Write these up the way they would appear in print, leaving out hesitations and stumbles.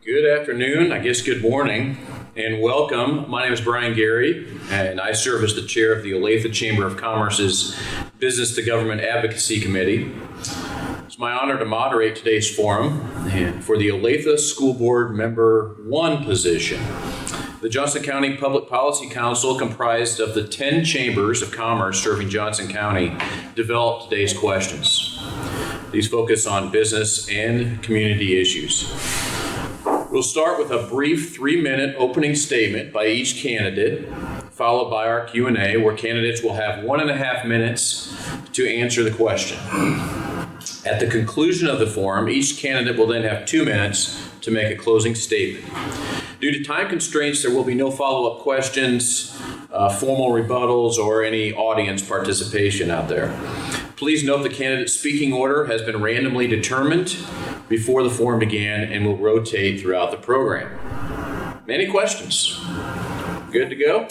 Good afternoon, I guess good morning, and welcome. My name is Brian Gary, and I serve as the chair of the Olathe Chamber of Commerce's Business to Government Advocacy Committee. It's my honor to moderate today's forum for the Olathe School Board Member 1 position. The Johnson County Public Policy Council, comprised of the 10 chambers of commerce serving Johnson County, developed today's questions. These focus on business and community issues. We'll start with a brief 3-minute opening statement by each candidate, followed by our Q&A, where candidates will have 1.5 minutes to answer the question. At the conclusion of the forum, each candidate will then have 2 minutes to make a closing statement. Due to time constraints, there will be no follow-up questions, formal rebuttals, or any audience participation out there. Please note the candidate's speaking order has been randomly determined before the forum began and will rotate throughout the program. Any questions? Good to go?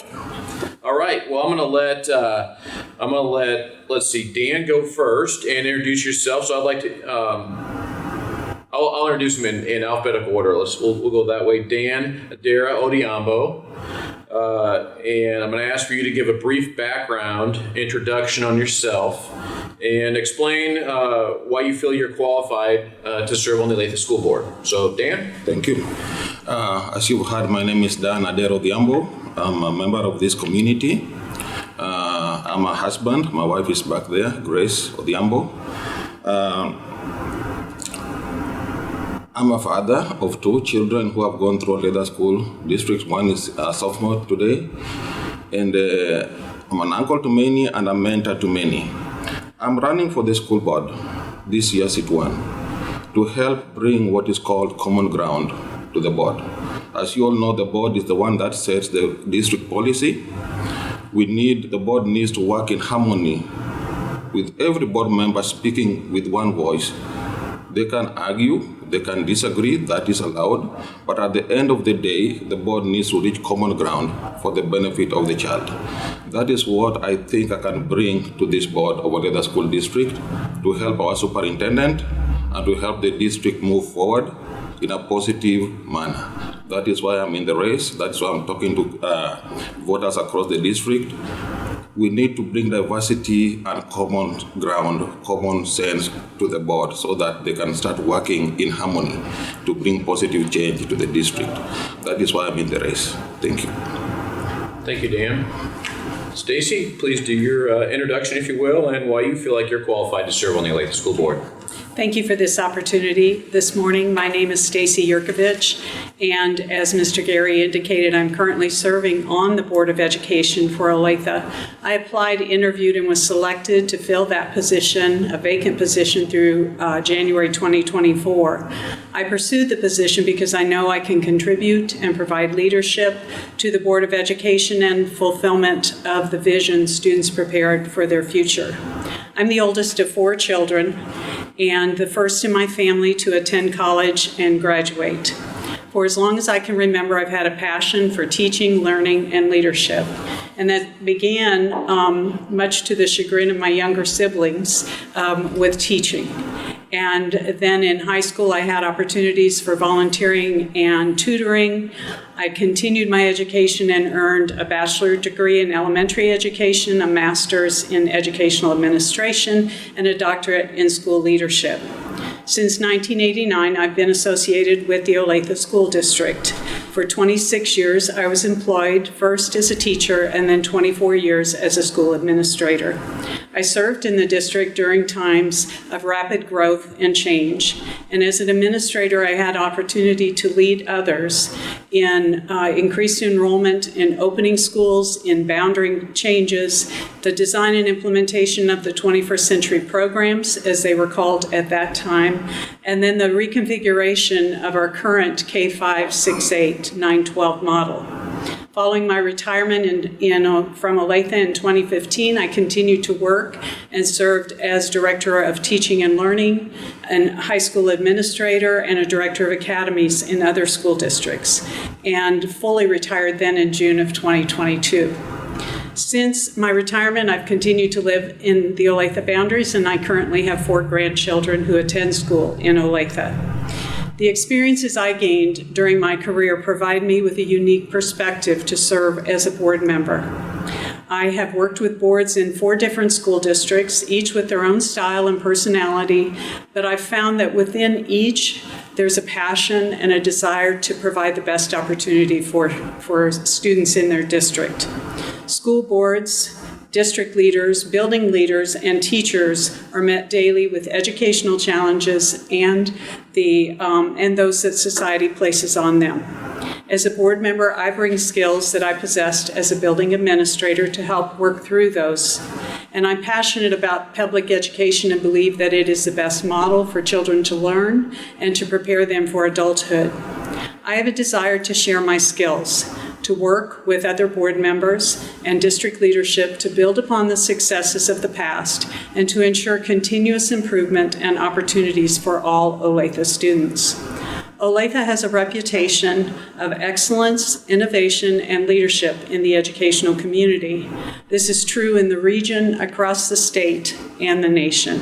All right, well, I'm gonna let, let's see, Dan go first and introduce yourself. So I'd like to, I'll introduce them in alphabetical order. We'll go that way. Dan, Adera, Odhiambo. And I'm going to ask for you to give a brief background introduction on yourself and explain why you feel you're qualified to serve on the Olathe School Board. So, Dan? Thank you. As you've heard, my name is Dan Adera Odhiambo. I'm a member of this community. I'm a husband. My wife is back there, Grace Odhiambo. I'm a father of 2 children who have gone through Adera School District. One is a sophomore today, and I'm an uncle to many and a mentor to many. I'm running for the school board this year, seat 1, to help bring what is called common ground to the board. As you all know, the board is the one that sets the district policy. The board needs to work in harmony with every board member speaking with one voice. They can argue, they can disagree, that is allowed, but at the end of the day, the board needs to reach common ground for the benefit of the child. That is what I think I can bring to this board of Adera School District to help our superintendent and to help the district move forward in a positive manner. That is why I'm in the race. That's why I'm talking to voters across the district. We need to bring diversity and common ground, common sense to the board so that they can start working in harmony to bring positive change to the district. That is why I'm in the race. Thank you. Thank you, Dan. Stacey, please do your introduction, if you will, and why you feel like you're qualified to serve on the Olathe School Board. Thank you for this opportunity this morning. My name is Stacey Yurkovich, and as Mr. Gary indicated, I'm currently serving on the Board of Education for Olathe. I applied, interviewed, and was selected to fill that position, a vacant position, through January 2024. I pursued the position because I know I can contribute and provide leadership to the Board of Education and fulfillment of the vision students prepared for their future. I'm the oldest of 4 children and the first in my family to attend college and graduate. For as long as I can remember, I've had a passion for teaching, learning, and leadership. And that began, much to the chagrin of my younger siblings, with teaching. And then in high school, I had opportunities for volunteering and tutoring. I continued my education and earned a bachelor's degree in elementary education, a master's in educational administration, and a doctorate in school leadership. Since 1989, I've been associated with the Olathe School District. For 26 years, I was employed first as a teacher and then 24 years as a school administrator. I served in the district during times of rapid growth and change. And as an administrator, I had opportunity to lead others in increased enrollment, in opening schools, in boundary changes, the design and implementation of the 21st century programs, as they were called at that time, and then the reconfiguration of our current K-5, 6-8, 9-12 model. Following my retirement from Olathe in 2015, I continued to work and served as Director of Teaching and Learning, and high school administrator, and a Director of Academies in other school districts, and fully retired then in June of 2022. Since my retirement, I've continued to live in the Olathe boundaries, and I currently have 4 grandchildren who attend school in Olathe. The experiences I gained during my career provide me with a unique perspective to serve as a board member. I have worked with boards in 4 different school districts, each with their own style and personality, but I've found that within each, there's a passion and a desire to provide the best opportunity for students in their district. School boards, district leaders, building leaders, and teachers are met daily with educational challenges and those that society places on them. As a board member, I bring skills that I possessed as a building administrator to help work through those. And I'm passionate about public education and believe that it is the best model for children to learn and to prepare them for adulthood. I have a desire to share my skills, to work with other board members and district leadership to build upon the successes of the past and to ensure continuous improvement and opportunities for all Olathe students. Olathe has a reputation of excellence, innovation, and leadership in the educational community. This is true in the region, across the state, and the nation.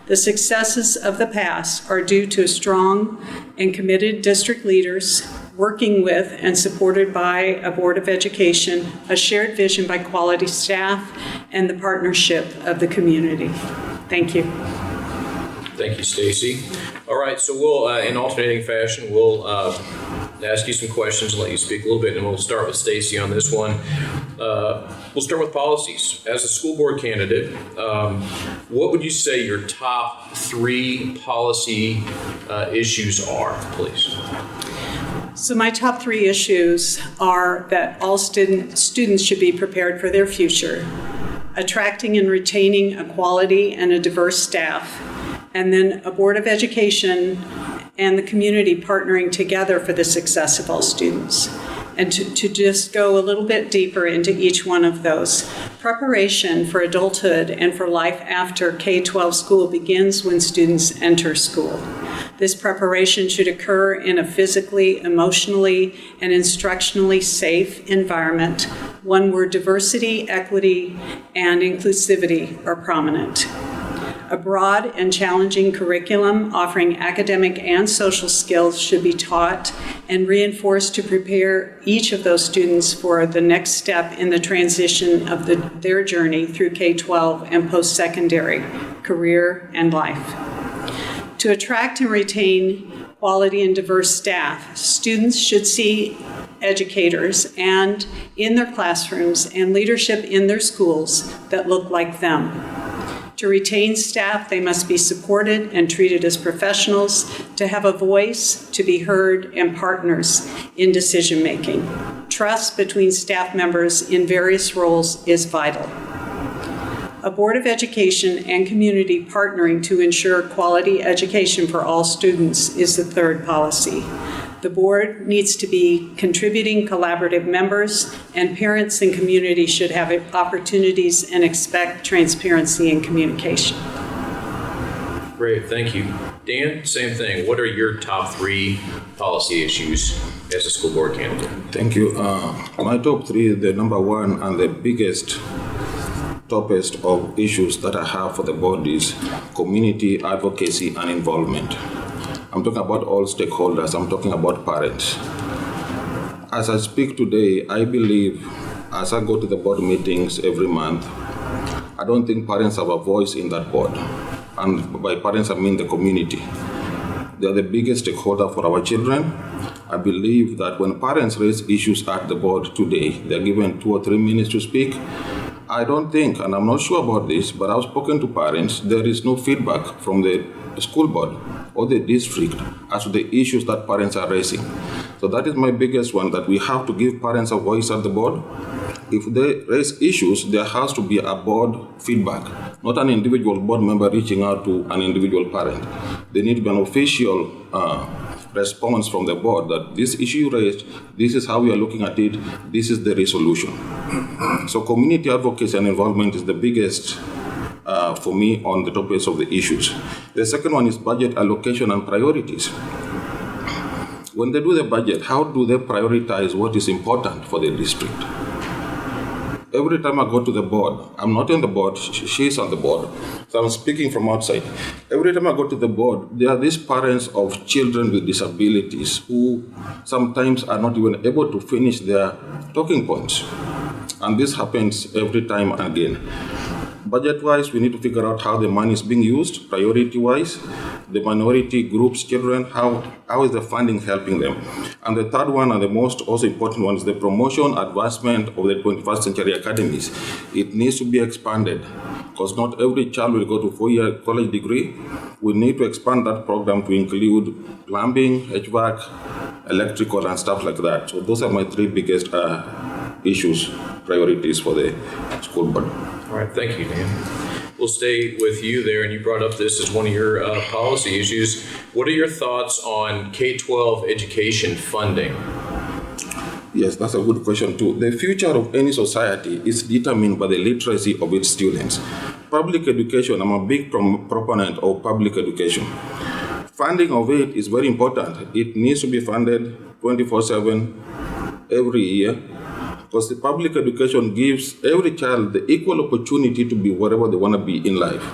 The successes of the past are due to strong and committed district leaders working with and supported by a Board of Education, a shared vision by quality staff, and the partnership of the community. Thank you. Thank you, Stacey. All right, so we'll, in alternating fashion, we'll ask you some questions and let you speak a little bit, and we'll start with Stacey on this one. We'll start with policies. As a school board candidate, what would you say your top 3 policy issues are, please? So my top 3 issues are that all students should be prepared for their future, attracting and retaining a quality and a diverse staff, and then a Board of Education and the community partnering together for the success of all students. And to just go a little bit deeper into each one of those. Preparation for adulthood and for life after K-12 school begins when students enter school. This preparation should occur in a physically, emotionally, and instructionally safe environment, one where diversity, equity, and inclusivity are prominent. A broad and challenging curriculum offering academic and social skills should be taught and reinforced to prepare each of those students for the next step in the transition of their journey through K-12 and post-secondary career and life. To attract and retain quality and diverse staff, students should see educators and in their classrooms and leadership in their schools that look like them. To retain staff, they must be supported and treated as professionals, to have a voice, to be heard, and partners in decision-making. Trust between staff members in various roles is vital. A Board of Education and community partnering to ensure quality education for all students is the 3rd policy. The board needs to be contributing collaborative members, and parents and community should have opportunities and expect transparency and communication. Great, thank you. Dan, same thing. What are your top 3 policy issues as a school board candidate? Thank you. My top 3, the number 1 and the biggest toughest of issues that I have for the board is community advocacy and involvement. I'm talking about all stakeholders. I'm talking about parents. As I speak today, I believe, as I go to the board meetings every month, I don't think parents have a voice in that board. And by parents, I mean the community. They're the biggest stakeholder for our children. I believe that when parents raise issues at the board today, they're given 2 or 3 minutes to speak. I don't think, and I'm not sure about this, but I've spoken to parents, there is no feedback from the school board or the district as to the issues that parents are raising. So that is my biggest one, that we have to give parents a voice at the board. If they raise issues, there has to be a board feedback, not an individual board member reaching out to an individual parent. There needs to be an official response from the board that this issue raised, this is how we are looking at it, this is the resolution. So community advocacy and involvement is the biggest for me on the topics of the issues. The second one is budget allocation and priorities. When they do the budget, how do they prioritize what is important for the district? every time I go to the board, I'm not on the board, she's on the board, so I'm speaking from outside. Every time I go to the board, there are these parents of children with disabilities who sometimes are not even able to finish their talking points. And this happens every time and again. Budget-wise, we need to figure out how the money is being used, priority-wise. The minority groups, children, how is the funding helping them? And the third one, and the most also important one, is the promotion, advancement of the 21st century academies. It needs to be expanded, because not every child will go to 4-year college degree. We need to expand that program to include plumbing, HVAC, electrical, and stuff like that. So those are my three biggest issues, priorities for the school board. All right, thank you, Dan. We'll stay with you there, and you brought up this as one of your policy issues. What are your thoughts on K-12 education funding? Yes, that's a good question too. The future of any society is determined by the literacy of its students. Public education, I'm a big proponent of public education. Funding of it is very important. It needs to be funded 24/7 every year, because the public education gives every child the equal opportunity to be wherever they want to be in life.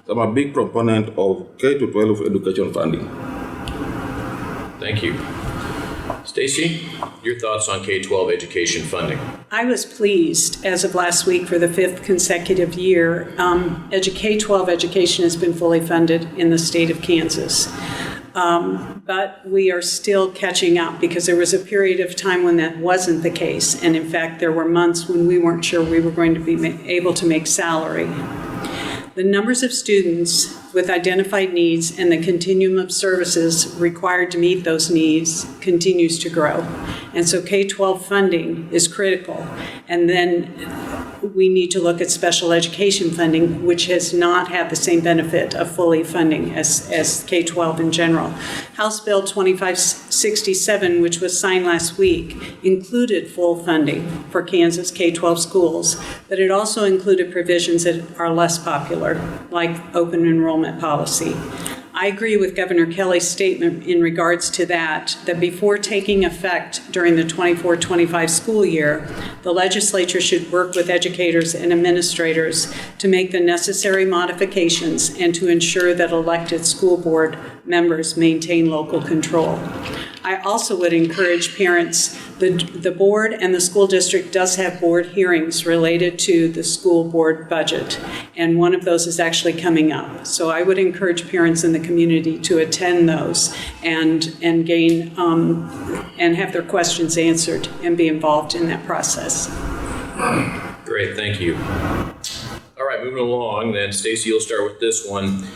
So I'm a big proponent of K-12 education funding. Thank you. Stacey, your thoughts on K-12 education funding? I was pleased, as of last week, for the 5th consecutive year, K-12 education has been fully funded in the state of Kansas. But we are still catching up, because there was a period of time when that wasn't the case. And in fact, there were months when we weren't sure we were going to be able to make salary. The numbers of students with identified needs and the continuum of services required to meet those needs continues to grow. And so K-12 funding is critical. And then we need to look at special education funding, which has not had the same benefit of fully funding as K-12 in general. House Bill 2567, which was signed last week, included full funding for Kansas K-12 schools, but it also included provisions that are less popular, like open enrollment policy. I agree with Governor Kelly's statement in regards to that before taking effect during the 24-25 school year, the legislature should work with educators and administrators to make the necessary modifications and to ensure that elected school board members maintain local control. I also would encourage parents, the board and the school district does have board hearings related to the school board budget, and one of those is actually coming up. So I would encourage parents in the community to attend those and gain and have their questions answered and be involved in that process. Great, thank you. All right, moving along then, Stacey, you'll start with this one.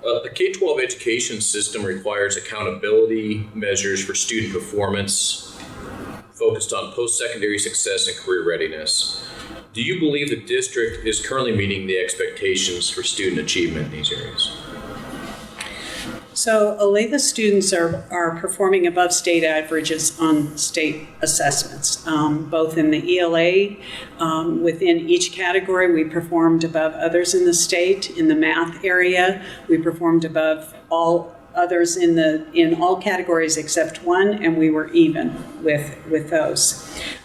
The K-12 education system requires accountability measures for student performance focused on post-secondary success and career readiness. Do you believe the district is currently meeting the expectations for student achievement in these areas? So Olathe students are performing above state averages on state assessments, both in the ELA. Within each category, we performed above others in the state. In the math area, we performed above all others in all categories except one, and we were even with those.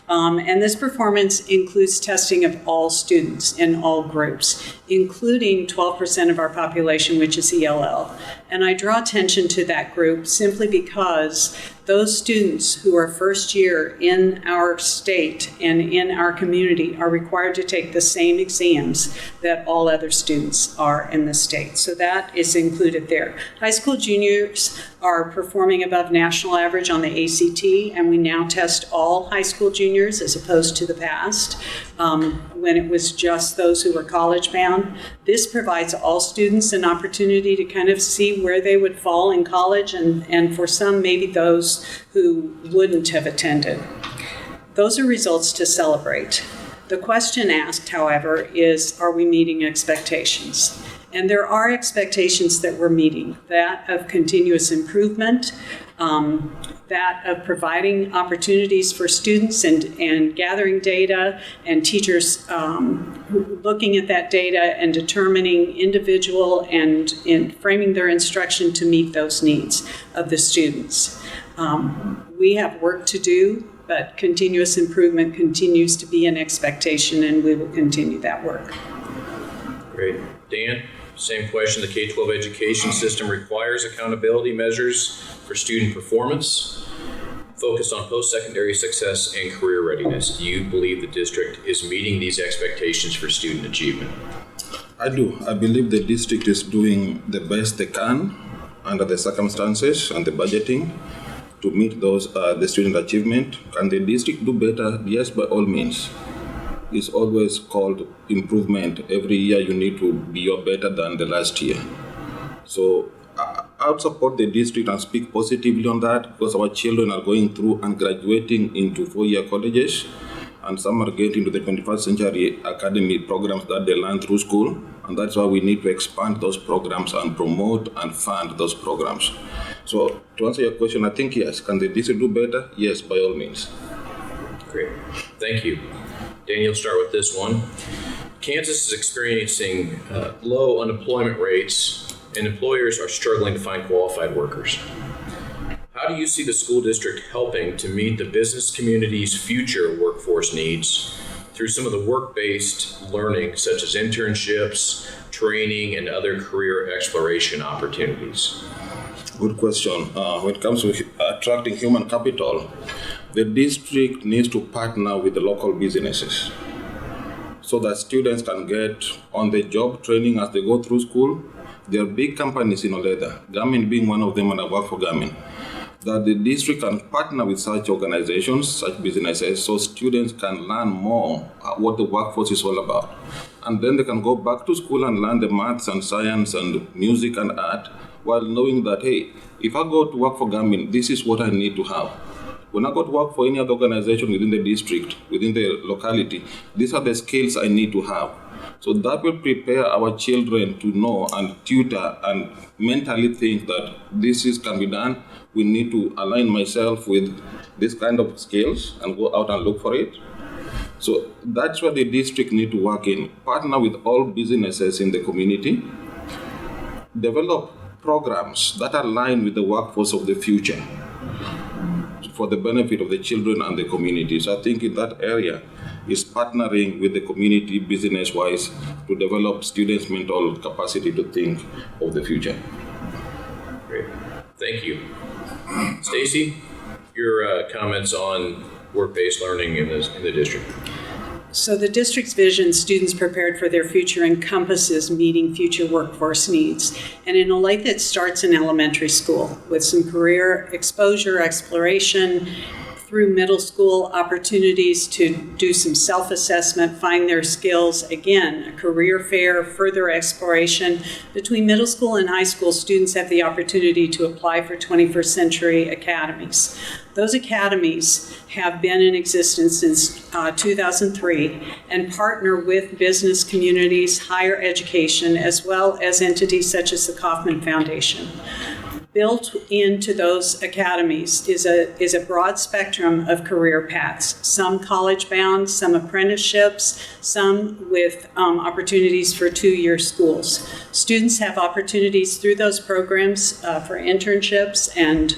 And this performance includes testing of all students in all groups, including 12% of our population, which is ELL. And I draw attention to that group simply because those students who are first year in our state and in our community are required to take the same exams that all other students are in the state. So that is included there. High school juniors are performing above national average on the ACT, and we now test all high school juniors as opposed to the past when it was just those who were college bound. This provides all students an opportunity to kind of see where they would fall in college, and for some, maybe those who wouldn't have attended. Those are results to celebrate. The question asked, however, is, are we meeting expectations? And there are expectations that we're meeting, that of continuous improvement, that of providing opportunities for students and gathering data, and teachers looking at that data and determining individual and in framing their instruction to meet those needs of the students. We have work to do, but continuous improvement continues to be an expectation, and we will continue that work. Great. Dan, same question. The K-12 education system requires accountability measures for student performance, focused on post-secondary success and career readiness. Do you believe the district is meeting these expectations for student achievement? I do. I believe the district is doing the best they can under the circumstances and the budgeting to meet those the student achievement. Can the district do better? Yes, by all means. It's always called improvement. Every year you need to be better than the last year. So I would support the district and speak positively on that, because our children are going through and graduating into 4-year colleges, and some are getting to the 21st century academy programs that they learn through school, and that's why we need to expand those programs and promote and fund those programs. So to answer your question, I think yes. Can the district do better? Yes, by all means. Great. Thank you. Daniel, start with this one. Kansas is experiencing low unemployment rates, and employers are struggling to find qualified workers. How do you see the school district helping to meet the business community's future workforce needs through some of the work-based learning, such as internships, training, and other career exploration opportunities? Good question. When it comes to attracting human capital, the district needs to partner with the local businesses so that students can get on-the-job training as they go through school. There are big companies in Oletha, Garmin being one of them, and I work for Garmin, that the district can partner with such organizations, such businesses, so students can learn more what the workforce is all about. And then they can go back to school and learn the maths and science and music and art, while knowing that, hey, if I go to work for Garmin, this is what I need to have. When I go to work for any other organization within the district, within the locality, these are the skills I need to have. So that will prepare our children to know and tutor and mentally think that can be done. We need to align myself with this kind of skills and go out and look for it. So that's where the district need to work in. Partner with all businesses in the community. Develop programs that align with the workforce of the future for the benefit of the children and the community. So I think in that area is partnering with the community business-wise to develop students' mental capacity to think of the future. Great. Thank you. Stacey, your comments on work-based learning in the district. So the district's vision, Students Prepared for Their Future, encompasses meeting future workforce needs. And in Olathe, it starts in elementary school with some career exposure, exploration, through middle school, opportunities to do some self-assessment, find their skills. Again, a career fair, further exploration. Between middle school and high school, students have the opportunity to apply for 21st century academies. Those academies have been in existence since 2003 and partner with business communities, higher education, as well as entities such as the Kauffman Foundation. Built into those academies is a broad spectrum of career paths, some college-bound, some apprenticeships, some with opportunities for 2-year schools. Students have opportunities through those programs for internships and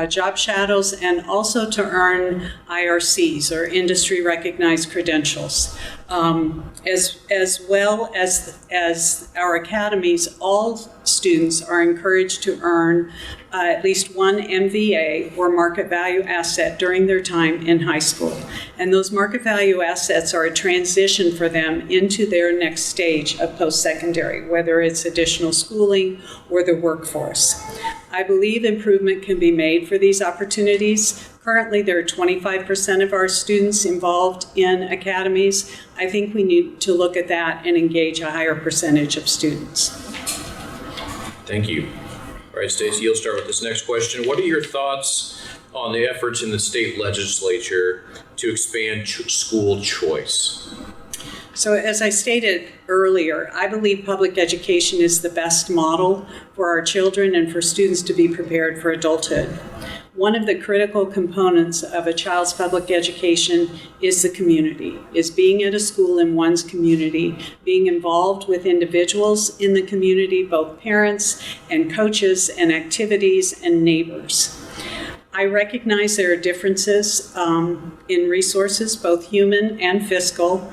job shadows, and also to earn IRCs, or industry-recognized credentials. As well as our academies, all students are encouraged to earn at least one MVA, or market value asset, during their time in high school. And those market value assets are a transition for them into their next stage of post-secondary, whether it's additional schooling or the workforce. I believe improvement can be made for these opportunities. Currently, there are 25% of our students involved in academies. I think we need to look at that and engage a higher percentage of students. Thank you. All right, Stacey, you'll start with this next question. What are your thoughts on the efforts in the state legislature to expand school choice? So as I stated earlier, I believe public education is the best model for our children and for students to be prepared for adulthood. One of the critical components of a child's public education is the community, is being at a school in one's community, being involved with individuals in the community, both parents and coaches and activities and neighbors. I recognize there are differences in resources, both human and fiscal,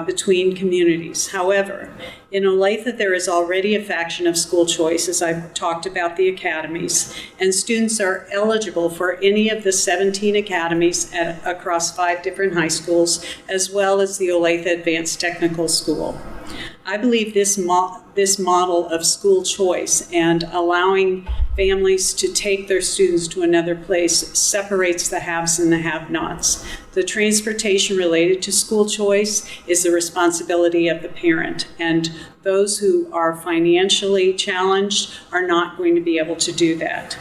between communities. However, in Olathe, there is already a faction of school choice, as I've talked about the academies, and students are eligible for any of the 17 academies across 5 different high schools, as well as the Olathe Advanced Technical School. I believe this model of school choice and allowing families to take their students to another place separates the haves and the have-nots. The transportation related to school choice is the responsibility of the parent, and those who are financially challenged are not going to be able to do that.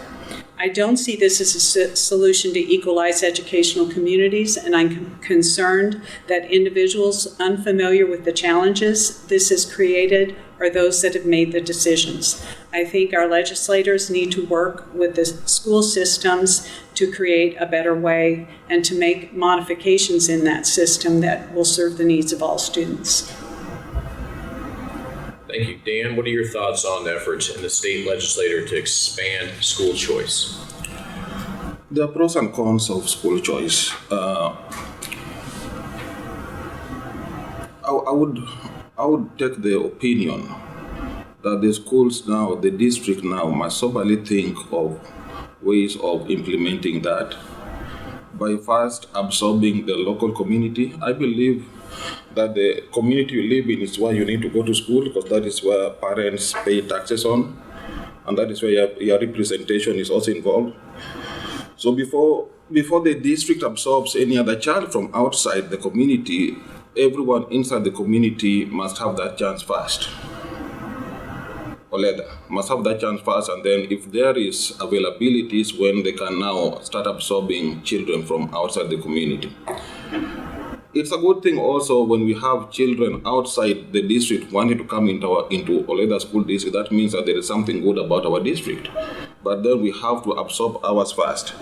I don't see this as a solution to equalize educational communities, and I'm concerned that individuals unfamiliar with the challenges this has created are those that have made the decisions. I think our legislators need to work with the school systems to create a better way and to make modifications in that system that will serve the needs of all students. Thank you. Dan, what are your thoughts on efforts in the state legislature to expand school choice? There are pros and cons of school choice. I would take the opinion that the schools now, the district now, must soberly think of ways of implementing that by first absorbing the local community. I believe that the community you live in is why you need to go to school, because that is where parents pay taxes on, and that is where your representation is also involved. So before the district absorbs any other child from outside the community, everyone inside the community must have that chance first. Olathe must have that chance first, and then if there is availability is when they can now start absorbing children from outside the community. It's a good thing also when we have children outside the district wanting to come into Olathe School District. That means that there is something good about our district. But then we have to absorb ours first.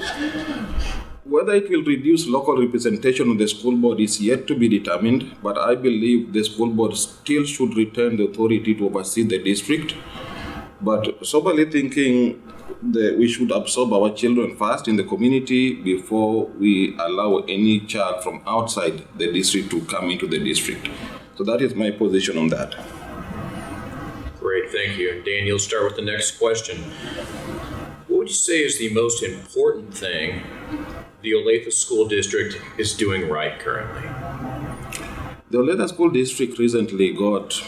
Whether it will reduce local representation on the school board is yet to be determined, but I believe the school board still should retain the authority to oversee the district. But soberly thinking, we should absorb our children first in the community before we allow any child from outside the district to come into the district. So that is my position on that. Great, thank you. And Dan, you'll start with the next question. What would you say is the most important thing the Olathe School District is doing right currently? The Olathe School District recently got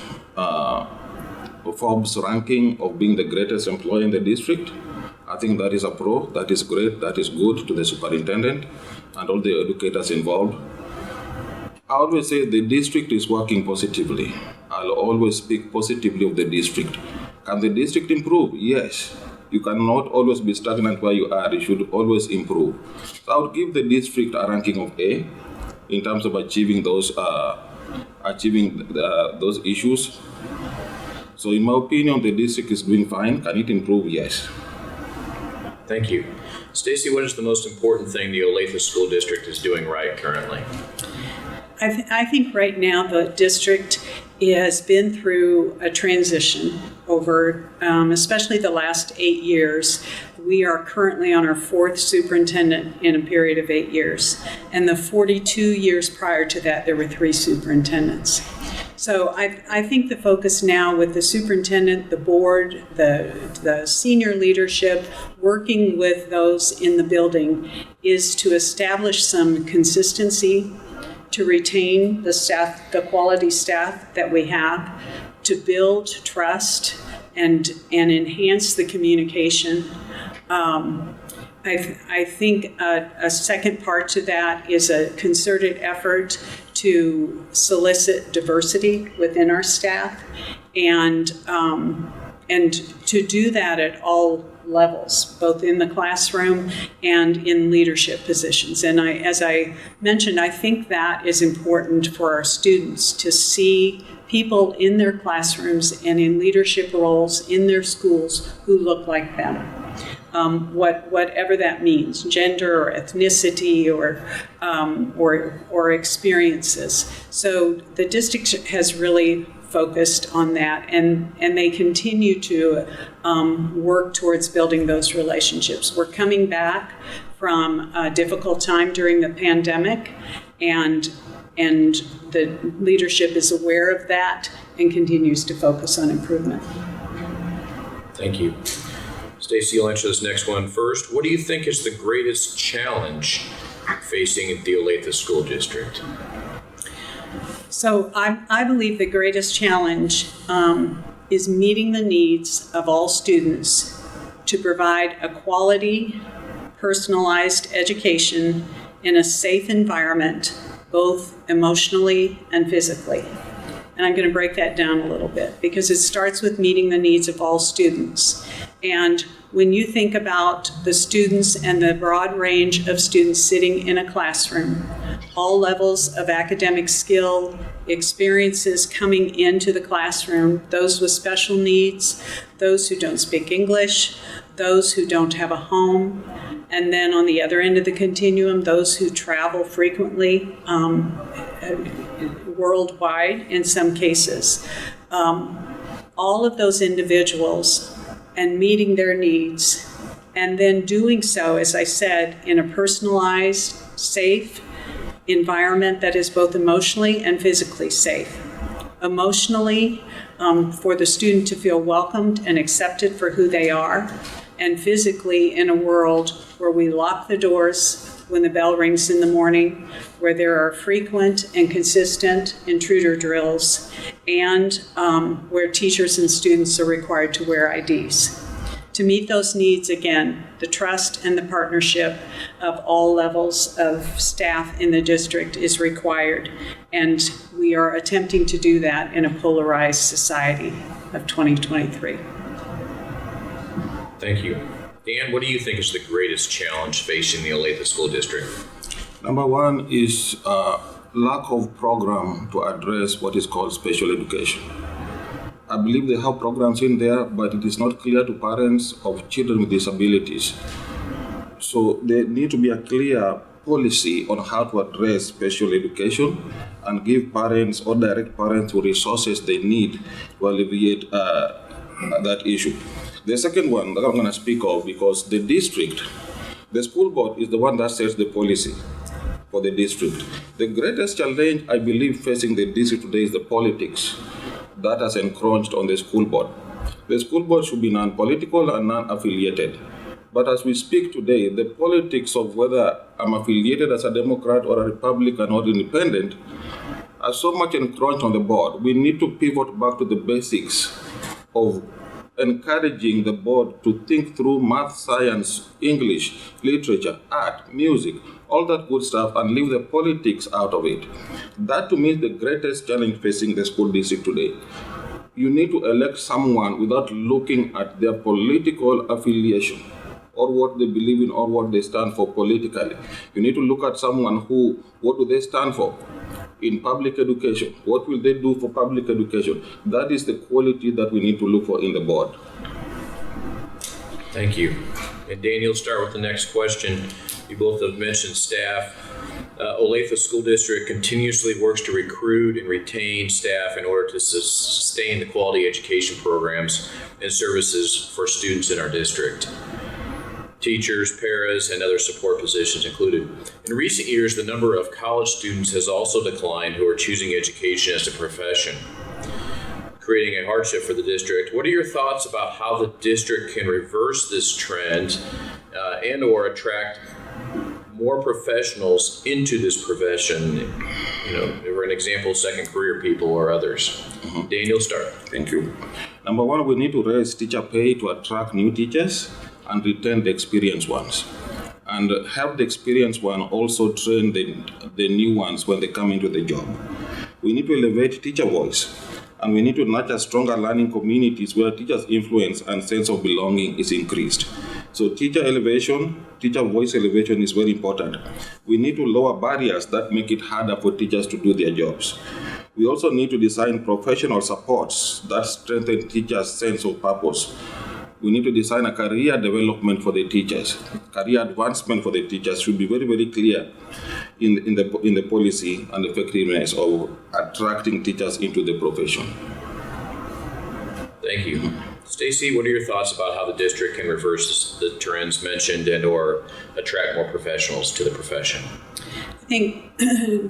Forbes ranking of being the greatest employer in the district. I think that is a pro, that is great, that is good to the superintendent and all the educators involved. I always say the district is working positively. I'll always speak positively of the district. Can the district improve? Yes. You cannot always be stagnant where you are. You should always improve. So I would give the district a ranking of A in terms of achieving those issues. So in my opinion, the district is doing fine. Can it improve? Yes. Thank you. Stacey, what is the most important thing the Olathe School District is doing right currently? I think right now the district has been through a transition over, especially the last 8 years. We are currently on our 4th superintendent in a period of 8 years. And the 42 years prior to that, there were 3 superintendents. So I think the focus now with the superintendent, the board, the senior leadership, working with those in the building is to establish some consistency, to retain the staff, the quality staff that we have, to build trust and enhance the communication. I think a second part to that is a concerted effort to solicit diversity within our staff and to do that at all levels, both in the classroom and in leadership positions. And as I mentioned, I think that is important for our students to see people in their classrooms and in leadership roles in their schools who look like them. Whatever that means, gender or ethnicity or experiences. So the district has really focused on that, and they continue to work towards building those relationships. We're coming back from a difficult time during the pandemic, and the leadership is aware of that and continues to focus on improvement. Thank you. Stacey, you'll answer this next one first. What do you think is the greatest challenge facing the Olathe School District? So I believe the greatest challenge is meeting the needs of all students to provide a quality, personalized education in a safe environment, both emotionally and physically. And I'm going to break that down a little bit because it starts with meeting the needs of all students. And when you think about the students and the broad range of students sitting in a classroom, all levels of academic skill, experiences coming into the classroom, those with special needs, those who don't speak English, those who don't have a home, and then on the other end of the continuum, those who travel frequently, worldwide in some cases. All of those individuals and meeting their needs, and then doing so, as I said, in a personalized, safe environment that is both emotionally and physically safe. Emotionally, for the student to feel welcomed and accepted for who they are, and physically in a world where we lock the doors when the bell rings in the morning, where there are frequent and consistent intruder drills, and where teachers and students are required to wear IDs. To meet those needs, again, the trust and the partnership of all levels of staff in the district is required, and we are attempting to do that in a polarized society of 2023. Thank you. Dan, what do you think is the greatest challenge facing the Olathe School District? Number one is lack of program to address what is called special education. I believe they have programs in there, but it is not clear to parents of children with disabilities. So there need to be a clear policy on how to address special education and give parents or direct parents the resources they need to alleviate that issue. The second one that I'm going to speak of, because the district, the school board is the one that sets the policy for the district. The greatest challenge I believe facing the district today is the politics that has encroached on the school board. The school board should be non-political and non-affiliated. But as we speak today, the politics of whether I'm affiliated as a Democrat or a Republican or independent are so much encroached on the board. We need to pivot back to the basics of encouraging the board to think through math, science, English, literature, art, music, all that good stuff, and leave the politics out of it. That to me is the greatest challenge facing the school district today. You need to elect someone without looking at their political affiliation or what they believe in or what they stand for politically. You need to look at someone who, what do they stand for? In public education, what will they do for public education? That is the quality that we need to look for in the board. Thank you. And Daniel, start with the next question. You both have mentioned staff. Olathe School District continuously works to recruit and retain staff in order to sustain the quality education programs and services for students in our district. Teachers, paras, and other support positions included. In recent years, the number of college students has also declined who are choosing education as a profession, creating a hardship for the district. What are your thoughts about how the district can reverse this trend and or attract more professionals into this profession? You know, for an example, second career people or others. Daniel, start. Thank you. Number one, we need to raise teacher pay to attract new teachers and retain the experienced ones. And have the experienced one also train the new ones when they come into the job. We need to elevate teacher voice. And we need to nurture stronger learning communities where teachers' influence and sense of belonging is increased. So teacher elevation, teacher voice elevation is very important. We need to lower barriers that make it harder for teachers to do their jobs. We also need to design professional supports that strengthen teachers' sense of purpose. We need to design a career development for the teachers. Career advancement for the teachers should be very, very clear in the policy and effectiveness of attracting teachers into the profession. Thank you. Stacey, what are your thoughts about how the district can reverse the trends mentioned and or attract more professionals to the profession? I think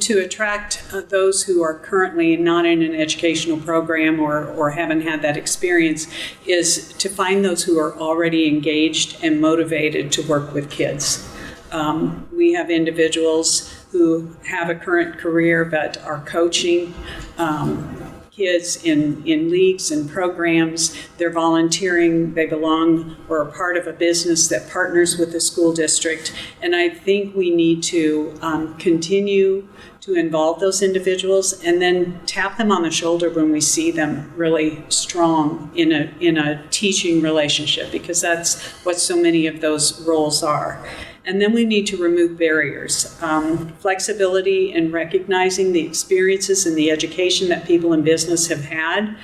to attract those who are currently not in an educational program or haven't had that experience is to find those who are already engaged and motivated to work with kids. We have individuals who have a current career but are coaching kids in leagues and programs. They're volunteering, they belong or are part of a business that partners with the school district. And I think we need to continue to involve those individuals and then tap them on the shoulder when we see them really strong in a teaching relationship, because that's what so many of those roles are. And then we need to remove barriers, flexibility in recognizing the experiences and the education that people in business have had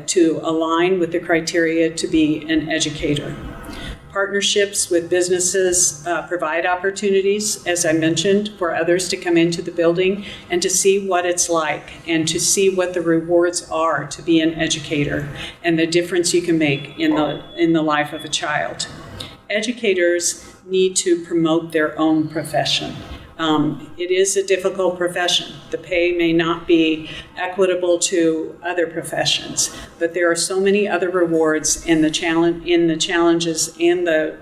to align with the criteria to be an educator. Partnerships with businesses provide opportunities, as I mentioned, for others to come into the building and to see what it's like and to see what the rewards are to be an educator and the difference you can make in the life of a child. Educators need to promote their own profession. It is a difficult profession. The pay may not be equitable to other professions, but there are so many other rewards in the challenges in the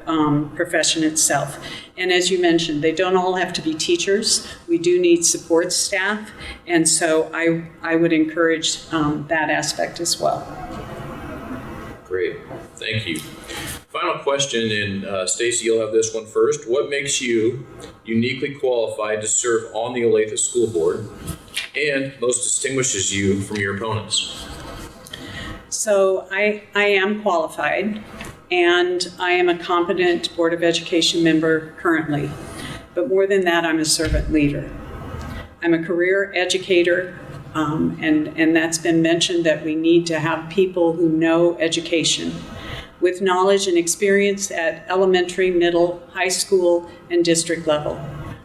profession itself. And as you mentioned, they don't all have to be teachers. We do need support staff, and so I would encourage that aspect as well. Great, thank you. Final question, and Stacey, you'll have this one first. What makes you uniquely qualified to serve on the Olathe School Board and most distinguishes you from your opponents? So I am qualified, and I am a competent Board of Education member currently. But more than that, I'm a servant leader. I'm a career educator, and that's been mentioned that we need to have people who know education, with knowledge and experience at elementary, middle, high school, and district level.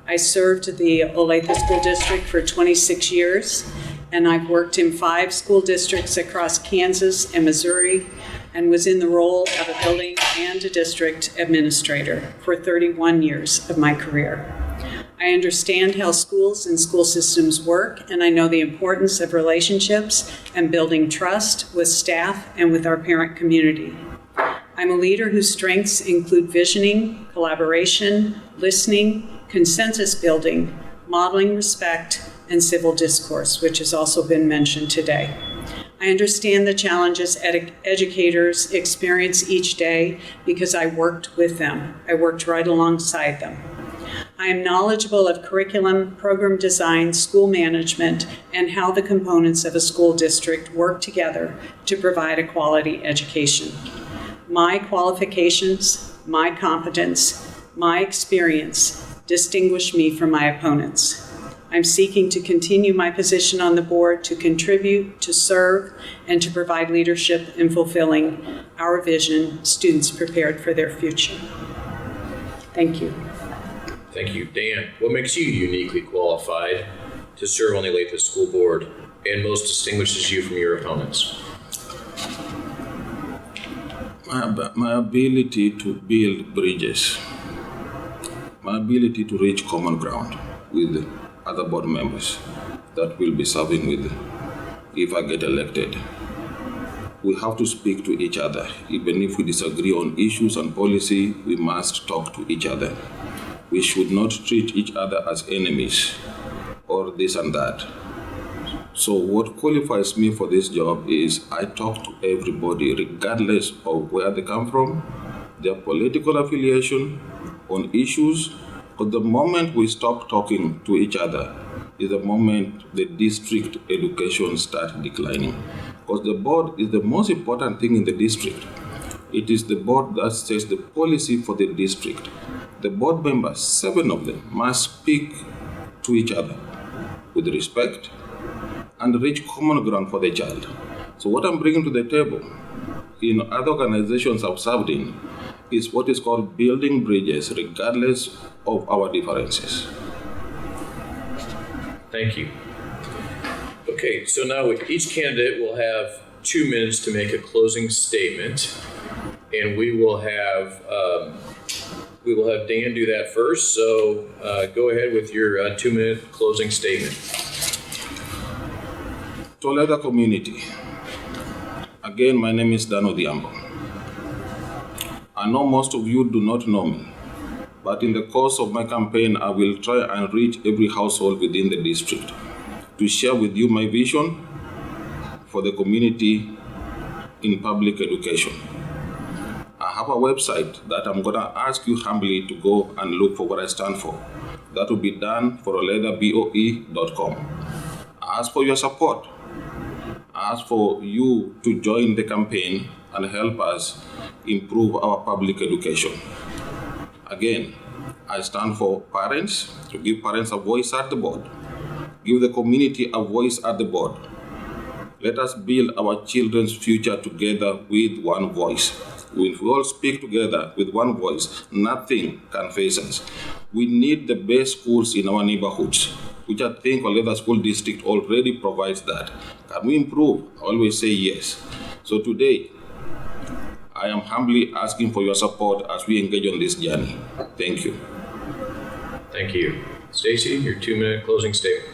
I served the Olathe School District for 26 years, and I've worked in 5 school districts across Kansas and Missouri, and was in the role of a building and a district administrator for 31 years of my career. I understand how schools and school systems work, and I know the importance of relationships and building trust with staff and with our parent community. I'm a leader whose strengths include visioning, collaboration, listening, consensus building, modeling respect, and civil discourse, which has also been mentioned today. I understand the challenges educators experience each day because I worked with them. I worked right alongside them. I am knowledgeable of curriculum, program design, school management, and how the components of a school district work together to provide a quality education. My qualifications, my competence, my experience distinguish me from my opponents. I'm seeking to continue my position on the board to contribute, to serve, and to provide leadership in fulfilling our vision, students prepared for their future. Thank you. Thank you. Dan, what makes you uniquely qualified to serve on the Olathe School Board and most distinguishes you from your opponents? My ability to build bridges, my ability to reach common ground with other board members that will be serving with if I get elected. We have to speak to each other. Even if we disagree on issues and policy, we must talk to each other. We should not treat each other as enemies or this and that. So what qualifies me for this job is I talk to everybody regardless of where they come from, their political affiliation, on issues, because the moment we stop talking to each other is the moment the district education starts declining. Because the board is the most important thing in the district. It is the board that sets the policy for the district. The board members, 7 of them, must speak to each other with respect and reach common ground for the child. So what I'm bringing to the table in other organizations I've served in is what is called building bridges regardless of our differences. Thank you. Okay, so now each candidate will have 2 minutes to make a closing statement, and we will have Dan do that first. So go ahead with your 2-minute closing statement. To Oletha community, again, my name is Dan Odhiambo. I know most of you do not know me, but in the course of my campaign, I will try and reach every household within the district to share with you my vision for the community in public education. I have a website that I'm going to ask you humbly to go and look for what I stand for. That will be done for olethaboe.com. I ask for your support. I ask for you to join the campaign and help us improve our public education. Again, I stand for parents, to give parents a voice at the board. Give the community a voice at the board. Let us build our children's future together with one voice. If we all speak together with one voice, nothing can face us. We need the best schools in our neighborhoods, which I think Oletha School District already provides that. Can we improve? I always say yes. So today, I am humbly asking for your support as we engage on this journey. Thank you. Thank you. Stacey, your 2-minute closing statement.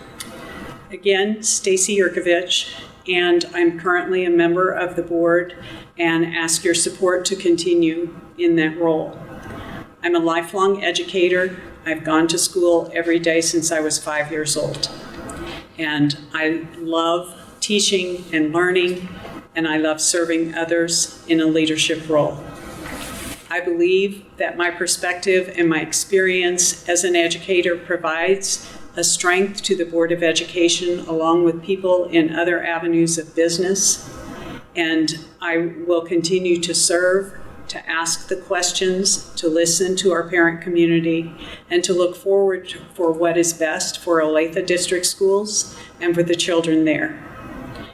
Again, Stacey Yurkovich, and I'm currently a member of the board and ask your support to continue in that role. I'm a lifelong educator. I've gone to school every day since I was 5 years old. And I love teaching and learning, and I love serving others in a leadership role. I believe that my perspective and my experience as an educator provides a strength to the Board of Education along with people in other avenues of business. And I will continue to serve, to ask the questions, to listen to our parent community, and to look forward for what is best for Olathe District Schools and for the children there.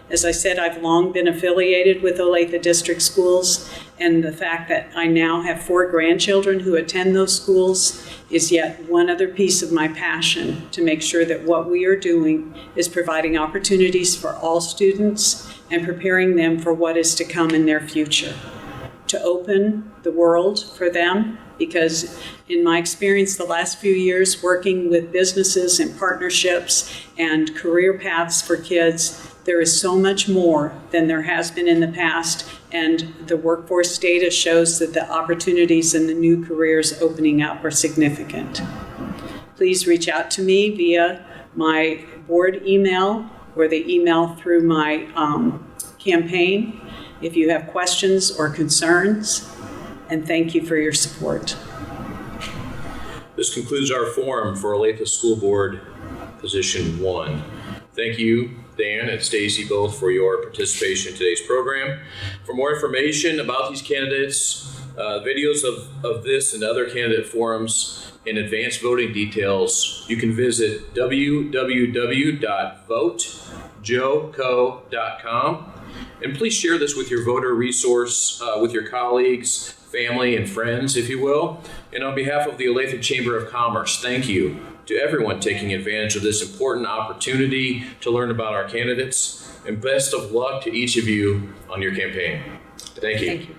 As I said, I've long been affiliated with Olathe District Schools, and the fact that I now have 4 grandchildren who attend those schools is yet one other piece of my passion to make sure that what we are doing is providing opportunities for all students and preparing them for what is to come in their future. To open the world for them, because in my experience the last few years working with businesses and partnerships and career paths for kids, there is so much more than there has been in the past, and the workforce data shows that the opportunities and the new careers opening up are significant. Please reach out to me via my board email or the email through my campaign if you have questions or concerns, and thank you for your support. This concludes our forum for Olathe School Board Position 1. Thank you, Dan and Stacey, both for your participation in today's program. For more information about these candidates, videos of this and other candidate forums, and advanced voting details, you can visit www.votejoco.com. And please share this with your voter resource, with your colleagues, family, and friends, if you will. And on behalf of the Olathe Chamber of Commerce, thank you to everyone taking advantage of this important opportunity to learn about our candidates. And best of luck to each of you on your campaign. Thank you. Thank you.